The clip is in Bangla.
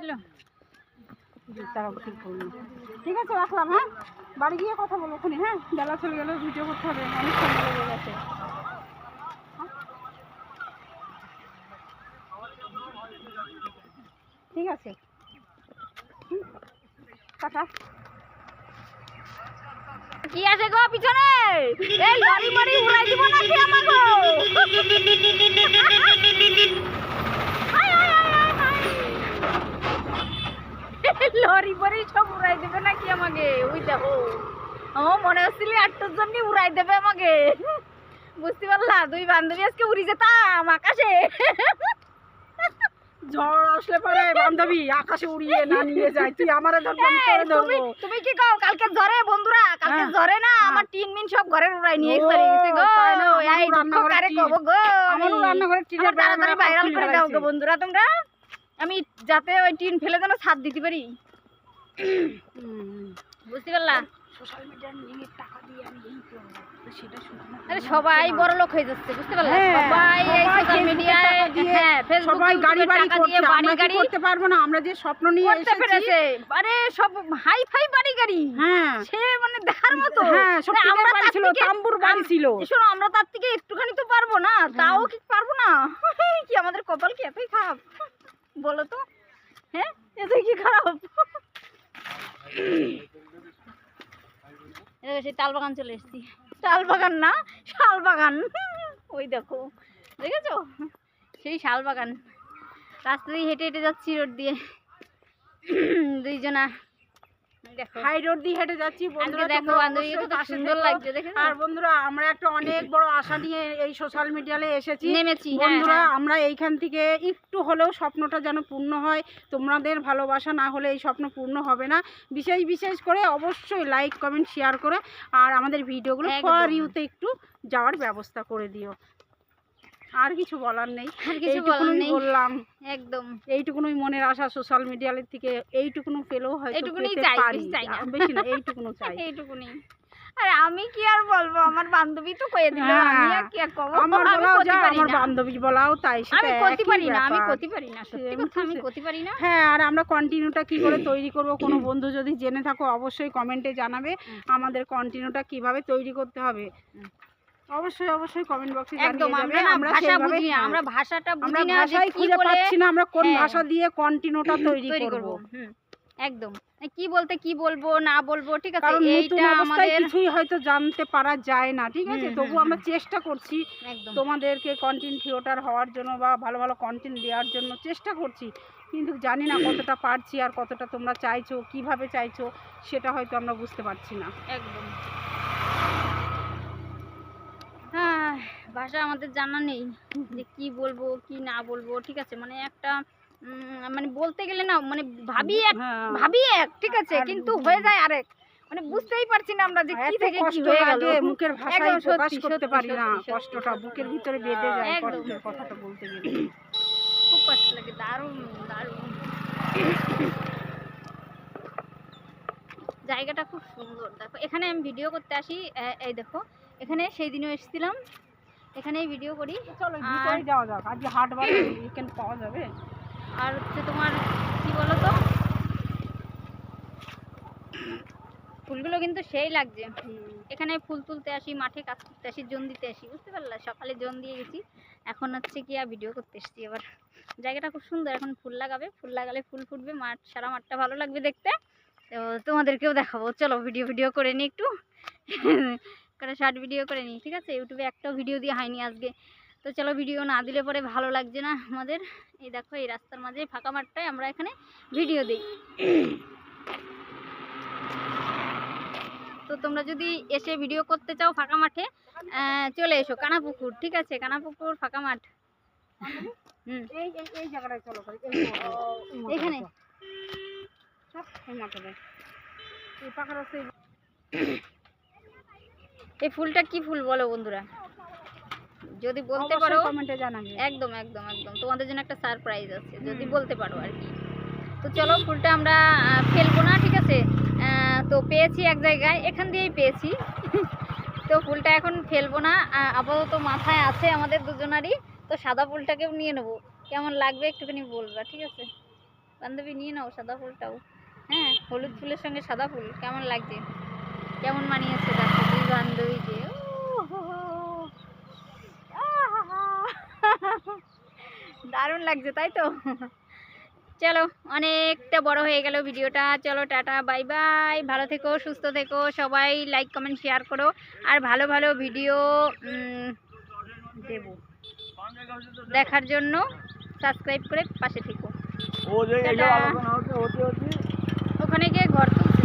বুঝলো? ঠিক আছে, রাখলাম। হ্যাঁ, বাড়ি গিয়ে কথা বলবো ওখানে। হ্যাঁ, বেলা চলে গেলে ভিডিও করতে হবে, অনেক সময় লেগে গেছে। ঠিক আছে, টাটা। কি আছে গো পিছনে? এই লরি মরি উড়াই দিব নাকি আমাগো? লরি মরি সব উড়াই দেবে নাকি আমাকে? ওই দেখো, আমার মনে হচ্ছিল 8টার জন্য উড়াই দেবে আমাকে। বুঝতে পারলা? দুই বান্ধবী আজকে উড়ি যেতাম আকাশে। ঝড় আসলে পরে বান্ধবী আকাশে উড়িয়ে না নিয়ে যায়, তুই আমারে ধরবি, আমি তোরে ধরবো। তুমি কি কও কালকে ঝড়ে বন্ধুরা, কালকে ঝড়ে না আমার টিন মিন সব ঘরের উড়াই নিয়ে চলে গেছে গো। এই দুঃখ কারে কব গো? আমারও রান্নাঘরে টিনের তাড়াতাড়ি ভাইরাল করে দাও গো বন্ধুরা তোমরা, আমি যাতে ওই টিন ফেলে যেন ছাদ দিতে পারি। বুঝতে পারলা? সোশ্যাল মিডিয়ার নিয়ে টাকা দিয়ে আমি এই করব, সেটা শুনলাম। আরে সবাই বড় লোক হয়ে যাচ্ছে, বুঝতে পারলা? সবাই এই সোশ্যাল মিডিয়ায়, হ্যাঁ, ফেসবুক, সবাই গাড়ি বাড়ি করছে, বাড়ি আমরা গাড়ি করতে পারবো না? আমরা যে স্বপ্ন নিয়ে করতে পেরেছে, আরে সব হাই ফাই বাড়ি গাড়ি। হ্যাঁ, সে মানে দেখার মতো। হ্যাঁ, সব টিনের বাড়ি ছিল, তাম্বুর বাড়ি ছিল। শোনো, আমরা তার থেকে একটুখানি তো পারবো না, তাও কি পারবো না? কি আমাদের কপাল কি এতই খারাপ বলো তো? হ্যাঁ, এতই কি খারাপ? সেই তাল বাগান চলে এসেছি। তাল বাগান না, শাল বাগান। ওই দেখো, দেখেছো? সেই শাল বাগান। রাস্তা দিয়ে হেঁটে হেঁটে যাচ্ছি রোড দিয়ে, দুইজনা। দেখো হাই রোড দিয়ে হেঁটে যাচ্ছি বন্ধুরা, দেখো বান্ধবী কত সুন্দর লাগছে, দেখেছো? আর বন্ধুরা আমরা একটা অনেক বড় আশা নিয়ে এই সোশ্যাল মিডিয়াতে এসেছি, নেমেছি বন্ধুরা। আমরা এইখান থেকে একটু হলেও স্বপ্নটা যেন পূর্ণ হয়। তোমাদের ভালোবাসা না হলে এই স্বপ্ন পূর্ণ হবে না। বিশেষ করে অবশ্যই লাইক কমেন্ট শেয়ার করে আর আমাদের ভিডিওগুলো ফর ইউতে একটু যাওয়ার ব্যবস্থা করে দিও। আর কিছু বলার নেই, এইটুকুই বললাম। একদম এইটুকুই মনের আশা সোশ্যাল মিডিয়ার থেকে, এইটুকুনো পেলেও হয়তো এইটুকুনি পেতে চাই, পারি, চাই না, বেশি না, এইটুকুনো চাই। এইটুকুনি। আরে আমি কি আর বলবো, আমার বান্ধবী তো কইয়ে দিল, আমি আর কি আর কব? আমার বলাও যা, আমার বান্ধবী বলাও তাই, আমি করতে পারি না, আমি করতে পারি না, সত্যি কথা আমি করতে পারি না। হ্যাঁ, আর আমরা কন্টিনিউটা কি করে তৈরি করব, কোনো বন্ধু যদি জেনে থাকো অবশ্যই কমেন্টে জানাবে আমাদের কন্টিনিউটা কিভাবে তৈরি করতে হবে। অবশ্যই কমেন্ট বক্সে জানিয়ে যাবে। আমরা ভাষা বুঝি না, আমরা ভাষাটা বুঝি না, ভাষাই খুঁজে পাচ্ছি না আমরা কোন ভাষা দিয়ে কন্টিনিউটা তৈরি করব। একদম কি বলতে কি বলবো না বলবো, ঠিক আছে? কারণ নতুন এইটা অবস্থায় আমাদের কিছুই হয়তো জানতে পারা যায় না, ঠিক আছে? তবু আমরা চেষ্টা করছি একদম তোমাদেরকে কন্টেন্ট ক্রিয়েটর হওয়ার জন্য বা ভালো ভালো কন্টেন্ট দেওয়ার জন্য চেষ্টা করছি, কিন্তু জানি না কতটা পারছি আর কতটা তোমরা চাইছো, কিভাবে চাইছো সেটা হয়তো আমরা বুঝতে পারছি না। একদম হ্যাঁ, ভাষা আমাদের জানা নেই যে কি বলবো কি না বলবো, ঠিক আছে? মানে একটা মানে বলতে গেলে না, মানে ভাবি এক, ঠিক আছে, কিন্তু হয়ে যায় আরেক, মানে বুঝতেই পারছি না আমরা যে কি থেকে কি হয়ে গেল। মুখের ভাষায় প্রকাশ করতে পারি না, কষ্টটা বুকের ভিতরে বেঁধে যায় কষ্টের কথাটা বলতে গেলে, খুব কষ্ট লাগে। দারুণ দারুণ জায়গাটা খুব সুন্দর। দেখো এখানে আমি ভিডিও করতে আসি, এই দেখো এখানে সেই দিনও এসেছিলাম, এখানেই ভিডিও করি। চলো ভিতরে যাওয়া যাক, আজকে হাট বাজার উইকেন্ড পাওয়া যাবে। আর হচ্ছে তোমার কি বলো তো, ফুলগুলো কিন্তু সেই লাগছে। এখানে ফুল তুলতে আসি, মাঠে কাজ করতে আসি, জন দিতে আসি, বুঝতে পারলা? সকালে জন দিয়ে গেছি, এখন হচ্ছে কি আর ভিডিও করতে এসছি। এবার জায়গাটা খুব সুন্দর, এখন ফুল লাগাবে, ফুল লাগালে ফুল ফুটবে, মাঠ সারা মাঠটা ভালো লাগবে দেখতে। তো তোমাদেরকেও দেখাবো, চলো ভিডিও করে নিই একটু, করে শর্ট ভিডিও করে নিই, ঠিক আছে? ইউটিউবে একটাও ভিডিও দিয়ে হয়নি আজকে, তো চলো ভিডিও না দিলে পরে ভালো লাগছে না আমাদের। এই দেখো এই রাস্তার মাঝে ফাঁকা মাঠটায় আমরা এখানে ভিডিও দিই। তো তোমরা যদি এসে ভিডিও করতে চাও ফাঁকা মাঠে, চলে এসো কানাপুকুর, ঠিক আছে? কানাপুকুর ফাঁকা মাঠ। এই জায়গাটায় চলো, এখানে এই ফুলটা কি ফুল বলো বন্ধুরা? যদি বলতে পারো কমেন্টে জানাবে। একদম একদম একদম তোমাদের জন্য একটা সারপ্রাইজ আছে, যদি বলতে পারো আর কি। তো চলো ফুলটা আমরা ফেলবো না, ঠিক আছে? তো পেয়েছি এক জায়গায়, এখান দিয়েই পেয়েছি। তো ফুলটা এখন ফেলবো না, আপাতত মাথায় আছে আমাদের দুজনারই। তো সাদা ফুলটাকেও নিয়ে নেবো, কেমন লাগবে একটুখানি বলবা, ঠিক আছে? বান্ধবী নিয়ে নাও সাদা ফুলটাও। হ্যাঁ, হলুদ ফুলের সঙ্গে সাদা ফুল কেমন লাগছে, কেমন মানিয়েছে দেখো দুই বান্ধবীকে। দারুণ লাগছে তাই তো। চলো, অনেকটা বড় হয়ে গেল ভিডিওটা। চলো টাটা, বাই বাই, ভালো থেকো, সুস্থ থেকো সবাই। লাইক কমেন্ট শেয়ার করো, আর ভালো ভালো ভিডিও দেব দেখার জন্য সাবস্ক্রাইব করে পাশে থেকো। টাটা। ওখানে গিয়ে ঘর তুলছে।